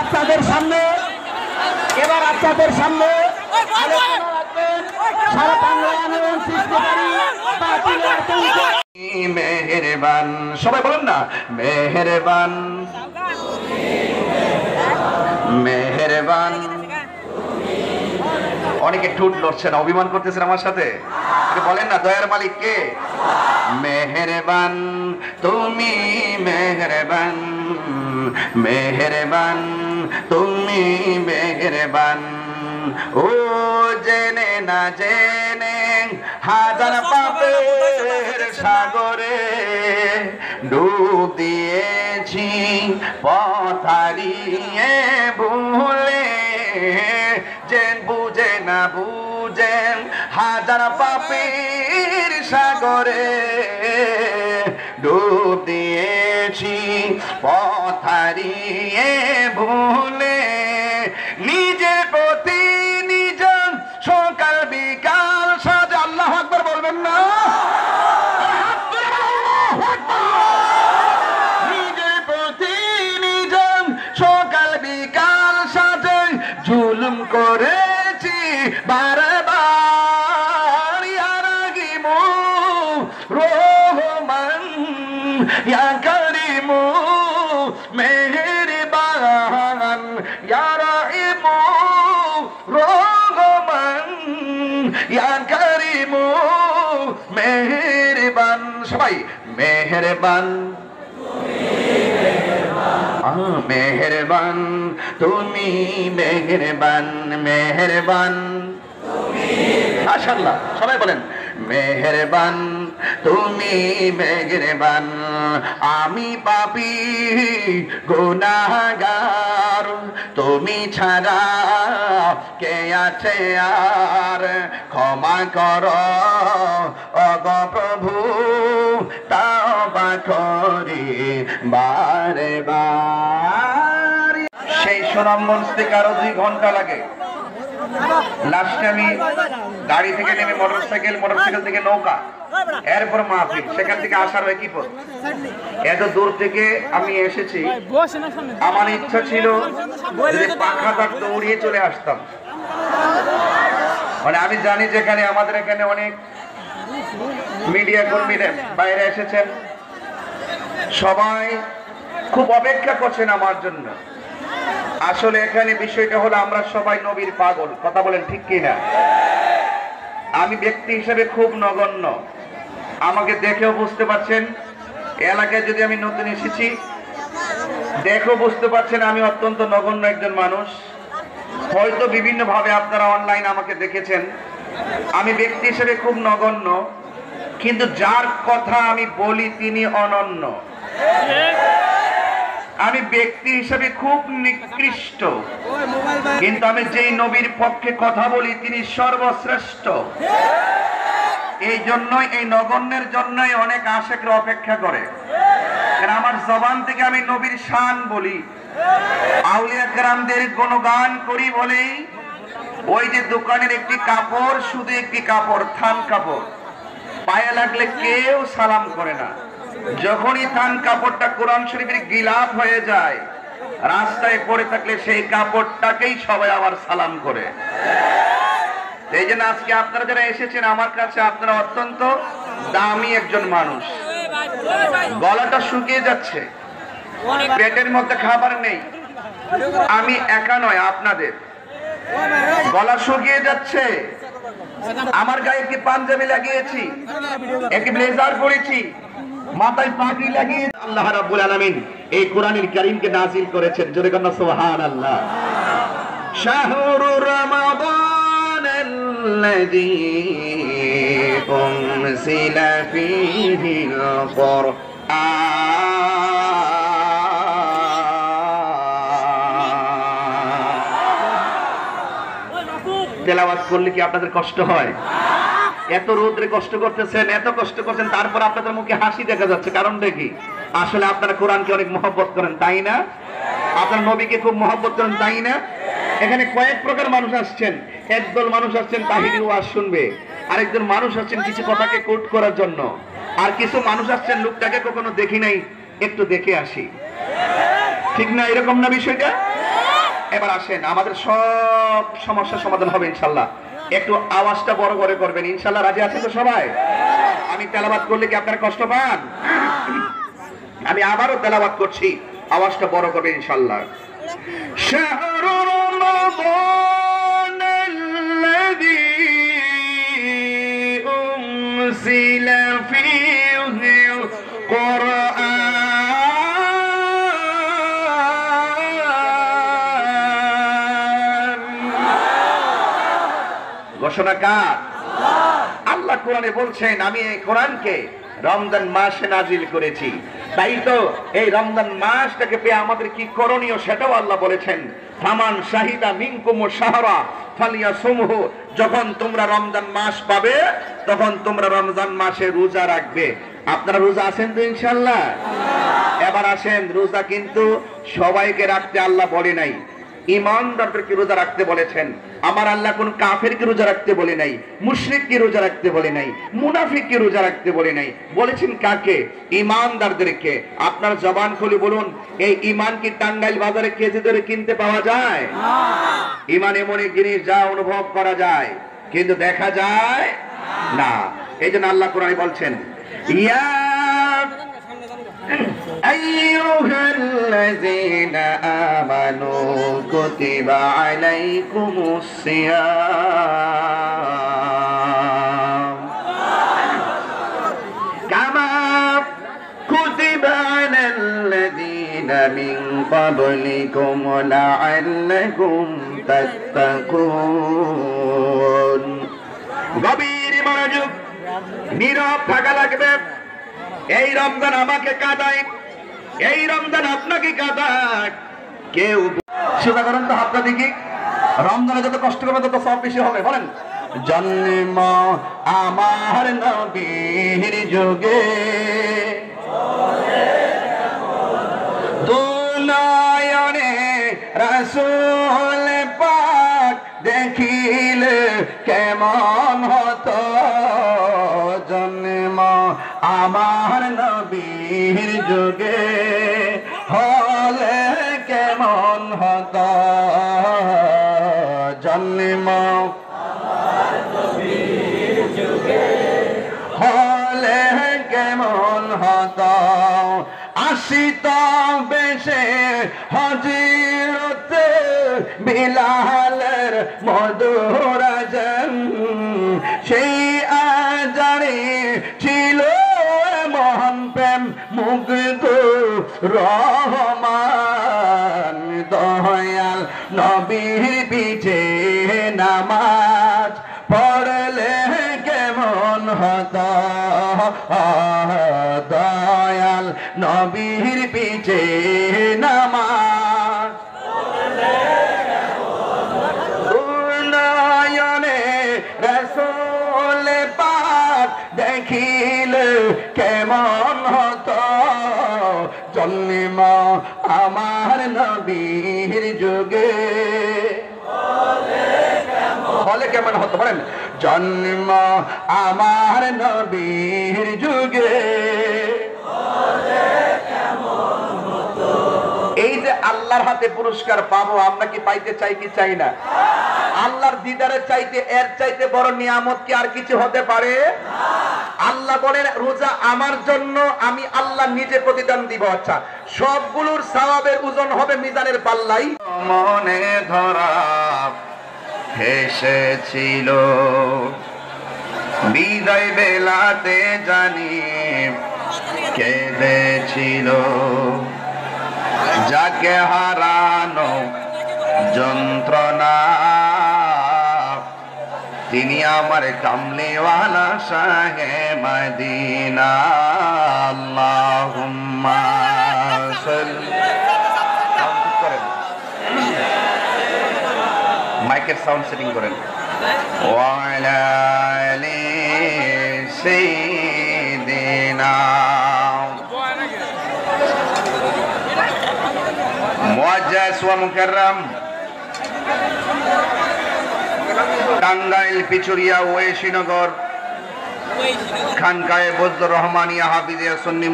আপনাদের সামনে আলোচনা রাখবেন সারা বাংলায় আন্দোলন সৃষ্টিকারী বাতিলের আতঙ্ক। মেহেরবান, সবাই বলেন না, মেহেরবান মেহেরবান। অনেকে ঠোঁট লড়ছেন, অভিমান করতেছেন আমার সাথে, বলেন না দয়ার মালিক কে? মেহেরবান তুমি, মেহেরবান মেহেরবান তুমি, মেহেরবান। ও জেনে না জেনে হাজার পাপের সাগরে ডুব দিয়েছি, পথ হারিয়ে ভুলে, জেন বুঝে না বুঝেন হাজার পাপের সাগরে ডুব দিয়েছি, পথ হারিয়ে ভুলে, নিজের প্রতি নিজের সকাল বিকাল সাজ। আল্লাহু আকবার বলবেন না? নিজের প্রতি নিজের সকাল বিকাল সাজে জুলুম করেছি বারবার। ইয়া রাহিমু রহমান, ইয়া করিমু মেহেরবান, ইয়া রাহিমু রহমান, ইয়া করিমু মেহেরবান। সবাই মেহেরবান মেহেরবান তুমি, মেহেরবান মেহেরবান। মাশাআল্লাহ, সবাই বলেন মেহেরবান তুমি, মেহেরবান। আমি পাপী গুনাহগার, তুমি ছাড়া কে আছে আর? ক্ষমা করো ওগো প্রভু, তওবা করি বারে বার। সেই সুনামগঞ্জ থেকে আরো 2 ঘন্টা লাগে। লাস্টে আমি গাড়ি থেকে নেমে মোটরসাইকেল থেকে নৌকা, এরপর মাহফিল, সেখান থেকে আসার একই পথ। এত দূর থেকে আমি এসেছি, আমার ইচ্ছা ছিল যদি পাখাটা দৌড়িয়ে চলে আসতাম। মানে আমি জানি যেখানে আমাদের এখানে অনেক মিডিয়া কর্মী বাইরে এসেছেন, সবাই খুব অপেক্ষা করছেন আমার জন্য। আসলে এখানে বিষয়টা হলো আমরা সবাই নবীর পাগল, কথা বলেন ঠিক কিনা? আমি ব্যক্তি হিসেবে খুব নগণ্য, আমাকে দেখেও বুঝতে পারছেন এলাকায় যদি আমি নতুন এসেছি, দেখেও বুঝতে পারছেন আমি অত্যন্ত নগণ্য একজন মানুষ। হয়তো বিভিন্ন ভাবে আপনারা অনলাইন আমাকে দেখেছেন, আমি ব্যক্তি হিসেবে খুব নগণ্য, কিন্তু যার কথা আমি বলি তিনি অনন্য। আমি ব্যক্তি হিসেবে খুব নিকৃষ্ট, কিন্তু আমি যেই নবীর পক্ষে কথা বলি তিনি সর্বশ্রেষ্ঠ। এই জন্যই, এই নগণ্যের জন্যই অনেক আশিকরা অপেক্ষা করে। আমার জবান থেকে আমি নবীর শান বলি, আউলিয়া কেরামদের গুণগান করি বলেই ওই যে দোকানের একটি কাপড়, শুধু একটি কাপড়, থান কাপড়, পায়ে লাগলে কেউ সালাম করে না। যখনই থান কাপড়টা কোরআন শরীফের গিলাফ হয়ে যায়, রাস্তায় পড়ে থাকলে সেই কাপড়টাকেই সবাই আবার সালাম করে। এই জন্য আজকে আপনারা যারা এসেছেন আমার কাছে, আপনারা অত্যন্ত দামি একজন মানুষ। গলাটা শুকিয়ে যাচ্ছে, পেটের মধ্যে খাবার নেই, আমি একা নয়, আপনাদের গলা শুকিয়ে যাচ্ছে। আমার গায়ে একটি পাঞ্জাবি লাগিয়েছি, একটি ব্লেজার পরেছি, মাথায় পাগড়ি লাগিয়ে আল্লাহ রাব্বুল আলামিন এই কোরআনুল কারীমকে নাযিল করেছেন। জোরে বলেন সুবহানাল্লাহ। শাহরুর রমাদানাল্লাযী উনজিলা ফীহিল কুরআন। তেলাওয়াত করলে কি আপনাদের কষ্ট হয়? এত রোদ্রে কষ্ট করতেছেন, এত কষ্ট করছেন, তারপর আপনাদের মুখে হাসি দেখা যাচ্ছে, কারণটা কি? আসলে আপনারা কোরআনকে অনেক মহব্বত করেন, তাই না? আপনার নবীকে খুব মহব্বত করেন, তাই না? এখানে কয়েক প্রকার মানুষ আসছেন। একদল মানুষ আসছেন তাহিরি ওয়াজ শুনবে, আরেকজন মানুষ আসছেন কিছু কথাকে কোট করার জন্য, আর কিছু মানুষ আসছেন লোকটাকে কখনো দেখি নাই, একটু দেখে আসি। ঠিক না? এরকম না বিষয়টা? এবার আসেন, আমাদের সব সমস্যার সমাধান হবে ইনশাল্লাহ। একটু আওয়াজটা বড় করে করবেন ইনশাল্লাহ। রাজি আছেন তো সবাই? আমি তেলাওয়াত করলে কি আপনারা কষ্ট পান? আমি আবারও তেলাওয়াত করছি, আওয়াজটা বড় করবেন ইনশাল্লাহ। শাহরু রমাদান আল্লাযী উনজিলা ফীহিল কুরআন। ঘোষণা কার? আল্লাহ কোরআনে বলছেন, আমি এই কোরআনকে রমজান মাসে নাজিল করেছি। তাই তো এই রমজান মাসটাকে পেয়ে আমাদের কি করণীয় সেটাও আল্লাহ বলেছেন। ফামান শাহিদা মিনকুম শাহরা ফালিয়াসুমহু। যখন তোমরা রমজান মাস পাবে তখন তোমরা রমজান মাসে রোজা রাখবে। আপনারা রোজা আছেন তো ইনশাআল্লাহ? এবার আসেন, রোজা কিন্তু সবাইকে রাখতে আল্লাহ বলে নাই, ঈমানদারদেরকে রোজা রাখতে বলেছেন। আমার আল্লাহ কোন কাফেরকে রোজা রাখতে বলে নাই, মুশরিককে রোজা রাখতে বলে নাই, মুনাফিককে রোজা রাখতে বলে নাই। বলেছেন কাকে? ঈমানদারদেরকে। আপনার জবান খুলে বলুন, এই ঈমান কি টাঙ্গাইল বাজারে কেজি দরে কিনতে পাওয়া যায়? ঈমান এমন এক জিনিস যা অনুভব করা যায় কিন্তু দেখা যায় না। এই জন্য আল্লাহ কোরআনে বলছেন, ইয়া أيها الذين آمنوا كتب عليكم الصيام كما كتب على الذين من قبلكم لعلكم تتقون। গভীর মনোযোগ, নীরব থাকা লাগবে। এই রমজান আমাকে কাঁদায়, এই রমজান আপনাকে কাঁদায়। কেউ সেটা করেন তো, হাতটা দেখি। রমজানে যত কষ্ট করবেন তত সব বেশি হবে। বলেন, জন্ম আমার নবীর যুগে দুনয়নে রাসূল পাক দেখিলে কেমন হতো। জন্ম আমার নবীর যুগে হলে কেমন হতো। জন্ম হলে কেমন হতো। আসিত বেশে হযরত বিলালের মধুর আযান, সেই আযানে ছিল মহান প্রেম মুগ্ধ রহমান। দয়াল নবীর পিছে নামাজ পড়লে কেমন হতো। দয়াল নবীর পিছে নামাজ উন্নয়নে রাসূল পাক দেখিলে কেমন হতো। জন্ম আমার নবীর যুগে হলে কেমন হতো। বলেন, জন্ম আমার নবীর যুগে। এই যে আল্লাহর হাতে পুরস্কার পাবো, আমরা কি পাইতে চাই কি চাই না? আল্লাহর দিদারের চাইতে এর চাইতে বড় নিয়ামত কি আর কিছু হতে পারে? আল্লাহ বলেন, রোজা আমার জন্য, আমি আল্লাহ নিজে প্রতিদান দিব। আচ্ছা, সবগুলোর সওয়াবের ওজন হবে মিজানের পাল্লাই। মনে ধরা হেসেছিল বিদায় বেলাতে, জানি কেঁদেছিল। যাকে হারানো যন্ত্রণা, তিনি আমার কামলিওয়ালা শাহে মদিনা। আল্লাহুম্মা মাইকের সাউন্ড সেটিং করেন। ওয়ালা আলি সাইয়্যিদিনা মুআজ্জাজ ওয়া মুকাররম, টাঙ্গাইল পিচুরিয়া ওয়েশিনগর খানকায়ে বজলুর রহমানিয়া হাফিজিয়া সুন্নি